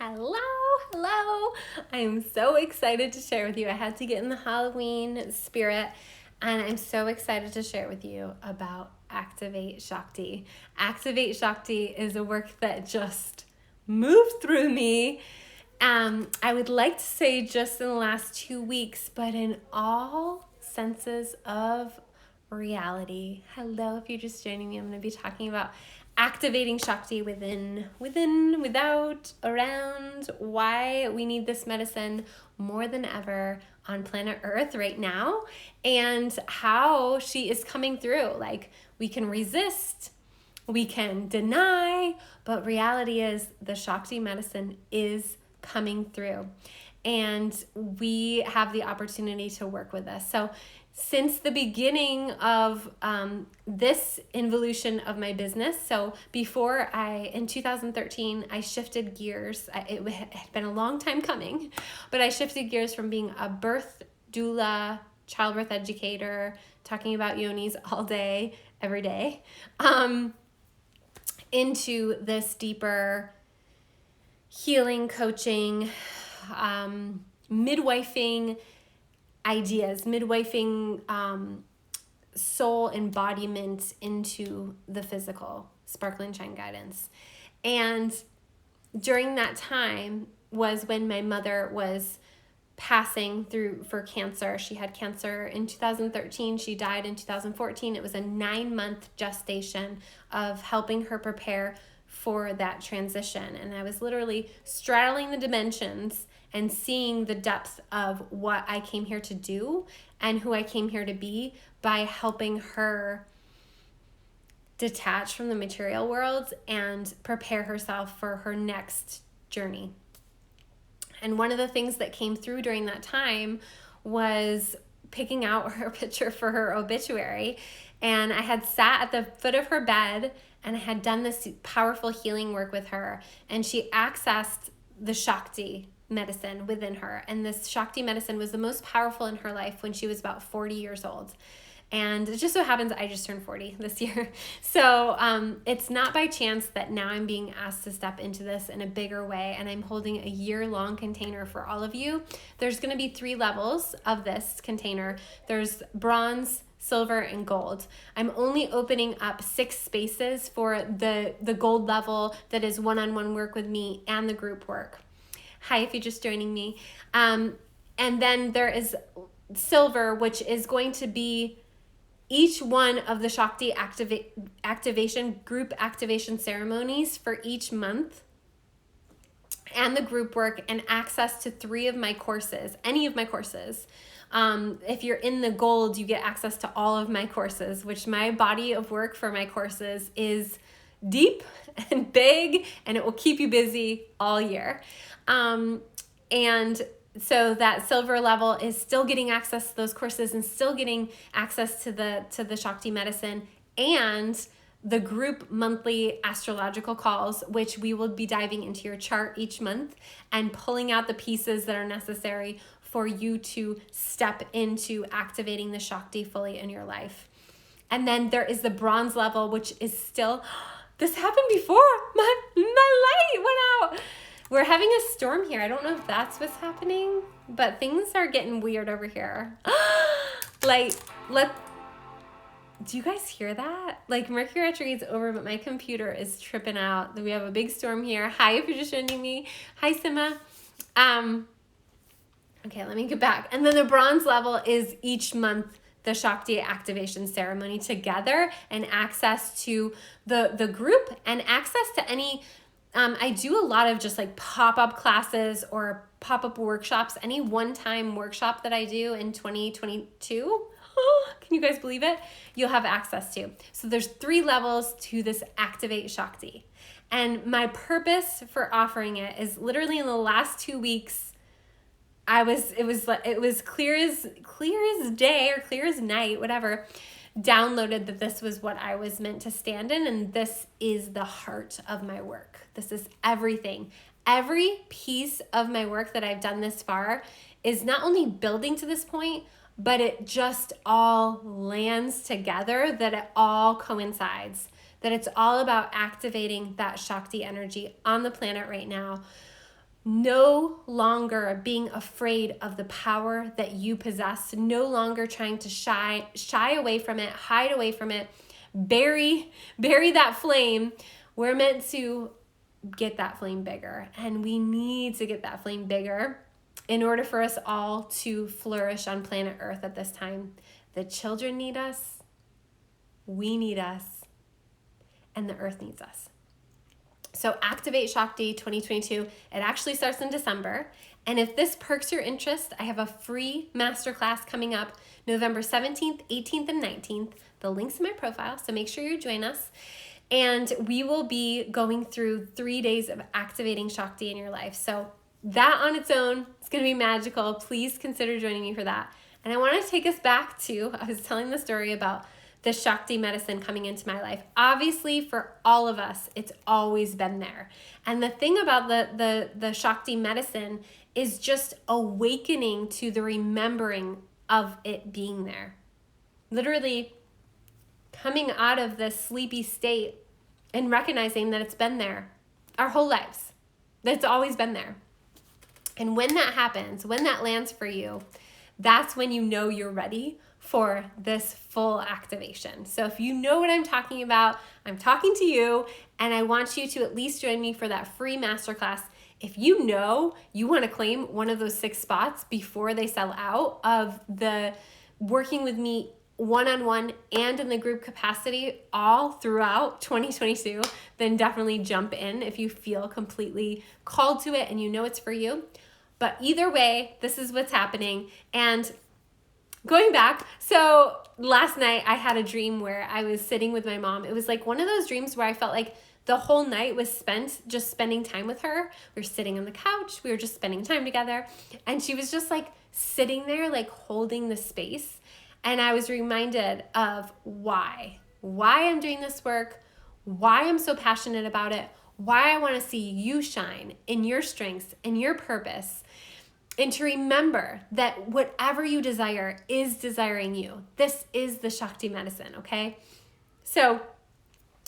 Hello. I am so excited to share with you. I had to get in the Halloween spirit, and I'm so excited to share with you about Activate Shakti. Activate Shakti is a work that just moved through me. I would like to say just in the last 2 weeks, but in all senses of reality. Hello, if you're just joining me, I'm going to be talking about activating Shakti within, without, around, why we need this medicine more than ever on planet Earth right now, and how she is coming through. Like, we can resist, we can deny, but reality is the Shakti medicine is coming through, and we have the opportunity to work with this. So since the beginning of this involution of my business, so in 2013, I shifted gears. It had been a long time coming, but I shifted gears from being a birth doula, childbirth educator, talking about yonis all day, every day, into this deeper healing, coaching, midwifing ideas, midwifing soul embodiment into the physical, sparkling shine guidance. And during that time was when my mother was passing through for cancer. She had cancer in 2013. She died in 2014. It was a 9-month gestation of helping her prepare for that transition. And I was literally straddling the dimensions and seeing the depth of what I came here to do and who I came here to be by helping her detach from the material world and prepare herself for her next journey. And one of the things that came through during that time was picking out her picture for her obituary. And I had sat at the foot of her bed and I had done this powerful healing work with her. And she accessed the Shakti medicine within her. And this Shakti medicine was the most powerful in her life when she was about 40 years old. And it just so happens I just turned 40 this year. So it's not by chance that now I'm being asked to step into this in a bigger way. And I'm holding a year-long container for all of you. There's going to be 3 levels of this container. There's bronze, silver, and gold. I'm only opening up 6 spaces for the gold level that is one-on-one work with me and the group work. Hi, if you're just joining me. And then there is silver, which is going to be each one of the Shakti activation, group activation ceremonies for each month, and the group work, and access to 3 of my courses, any of my courses. If you're in the gold, you get access to all of my courses, which my body of work for my courses is deep and big, and it will keep you busy all year. And so that silver level is still getting access to those courses and still getting access to the Shakti medicine and the group monthly astrological calls, which we will be diving into your chart each month and pulling out the pieces that are necessary for you to step into activating the Shakti fully in your life. And then there is the bronze level, which is still, this happened before, my light went out. We're having a storm here. I don't know if that's what's happening, but things are getting weird over here. Do you guys hear that? Like, Mercury retrograde is over, but my computer is tripping out. We have a big storm here. Hi, if you're just joining me. Hi, Sima. Okay, let me get back. And then the bronze level is each month the Shakti activation ceremony together, and access to the group, and access to any, I do a lot of just like pop-up classes or pop-up workshops. Any one-time workshop that I do in 2022, can you guys believe it? You'll have access to. So there's 3 levels to this Activate Shakti. And my purpose for offering it is literally in the last 2 weeks, it was clear as day or clear as night, whatever, downloaded that this was what I was meant to stand in, and this is the heart of my work. This is everything. Every piece of my work that I've done this far is not only building to this point, but it just all lands together, that it all coincides, that it's all about activating that Shakti energy on the planet right now, no longer being afraid of the power that you possess, no longer trying to shy away from it, hide away from it, bury that flame. We're meant to get that flame bigger, and we need to get that flame bigger in order for us all to flourish on planet Earth at this time. The children need us, we need us, and the earth needs us. So Activate Shakti 2022, it actually starts in December. And if this perks your interest, I have a free masterclass coming up November 17th, 18th, and 19th. The link's in my profile, so make sure you join us. And we will be going through 3 days of activating Shakti in your life. So that on its own is going to be magical. Please consider joining me for that. And I want to take us back to, I was telling the story about the Shakti medicine coming into my life. Obviously, for all of us, it's always been there. And the thing about the Shakti medicine is just awakening to the remembering of it being there. Literally coming out of this sleepy state and recognizing that it's been there our whole lives. That it's always been there. And when that happens, when that lands for you, that's when you know you're ready for this full activation. So if you know what I'm talking about, I'm talking to you, and I want you to at least join me for that free masterclass. If you know you want to claim one of those 6 spots before they sell out of the working with me one-on-one and in the group capacity all throughout 2022, then definitely jump in if you feel completely called to it and you know it's for you. But either way, this is what's happening. And going back, so last night I had a dream where I was sitting with my mom. It was like one of those dreams where I felt like the whole night was spent just spending time with her. We were sitting on the couch. We were just spending time together. And she was just like sitting there, like holding the space. And I was reminded of why I'm doing this work, why I'm so passionate about it, why I want to see you shine in your strengths and your purpose. And to remember that whatever you desire is desiring you. This is the Shakti medicine, okay? So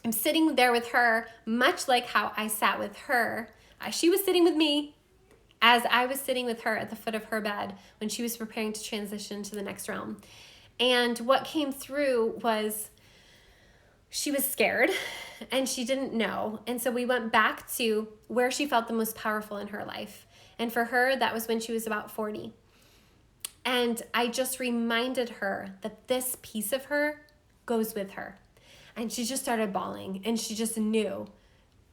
I'm sitting there with her, much like how I sat with her. She was sitting with me as I was sitting with her at the foot of her bed when she was preparing to transition to the next realm. And what came through was she was scared and she didn't know. And so we went back to where she felt the most powerful in her life. And for her, that was when she was about 40. And I just reminded her that this piece of her goes with her. And she just started bawling, and she just knew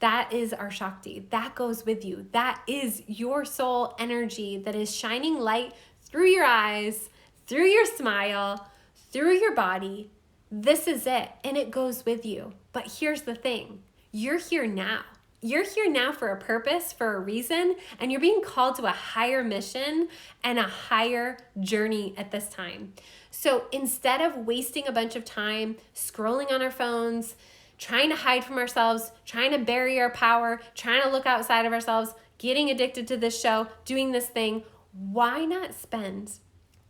that is our Shakti. That goes with you. That is your soul energy that is shining light through your eyes, through your smile, through your body. This is it, and it goes with you. But here's the thing. You're here now. You're here now for a purpose, for a reason, and you're being called to a higher mission and a higher journey at this time. So instead of wasting a bunch of time scrolling on our phones, trying to hide from ourselves, trying to bury our power, trying to look outside of ourselves, getting addicted to this show, doing this thing, why not spend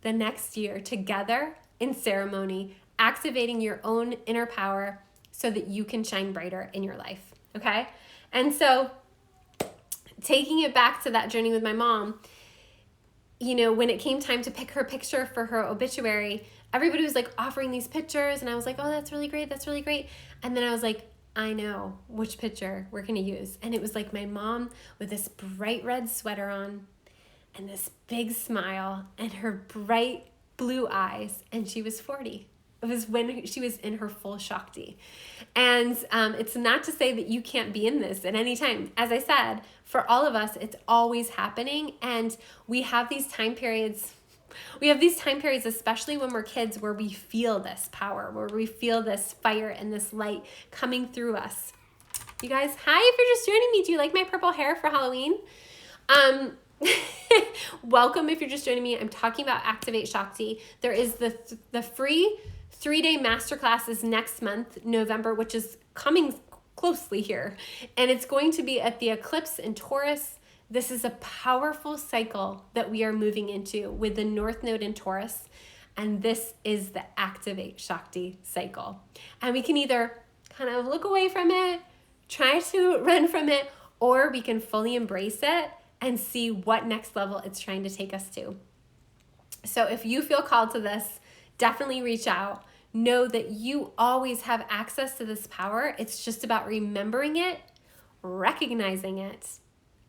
the next year together in ceremony, activating your own inner power so that you can shine brighter in your life, okay? And so taking it back to that journey with my mom, you know, when it came time to pick her picture for her obituary, everybody was like offering these pictures, and I was like, oh, that's really great, that's really great. And then I was like, I know which picture we're gonna use. And it was like my mom with this bright red sweater on and this big smile and her bright blue eyes, and she was 40. It was when she was in her full Shakti. And it's not to say that you can't be in this at any time. As I said, for all of us, it's always happening. And we have these time periods, especially when we're kids, where we feel this power, where we feel this fire and this light coming through us. You guys, hi, if you're just joining me. Do you like my purple hair for Halloween? Welcome if you're just joining me. I'm talking about Activate Shakti. There is the free 3-day masterclass next month, November, which is coming closely here. And it's going to be at the eclipse in Taurus. This is a powerful cycle that we are moving into with the North Node in Taurus. And this is the Activate Shakti cycle. And we can either kind of look away from it, try to run from it, or we can fully embrace it and see what next level it's trying to take us to. So if you feel called to this, definitely reach out. Know that you always have access to this power. It's just about remembering it, recognizing it,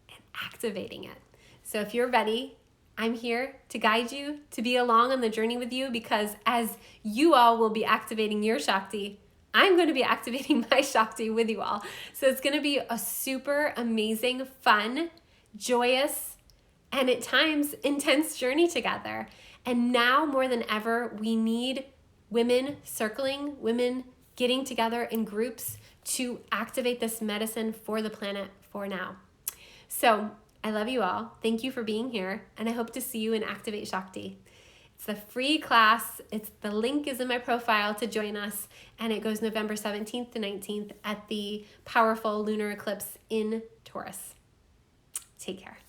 and activating it. So if you're ready, I'm here to guide you, to be along on the journey with you, because as you all will be activating your Shakti, I'm going to be activating my Shakti with you all. So it's going to be a super amazing, fun, joyous, and at times intense journey together. And now more than ever, we need women circling, women getting together in groups to activate this medicine for the planet for now. So I love you all. Thank you for being here. And I hope to see you in Activate Shakti. It's a free class. The link is in my profile to join us. And it goes November 17th to 19th at the powerful lunar eclipse in Taurus. Take care.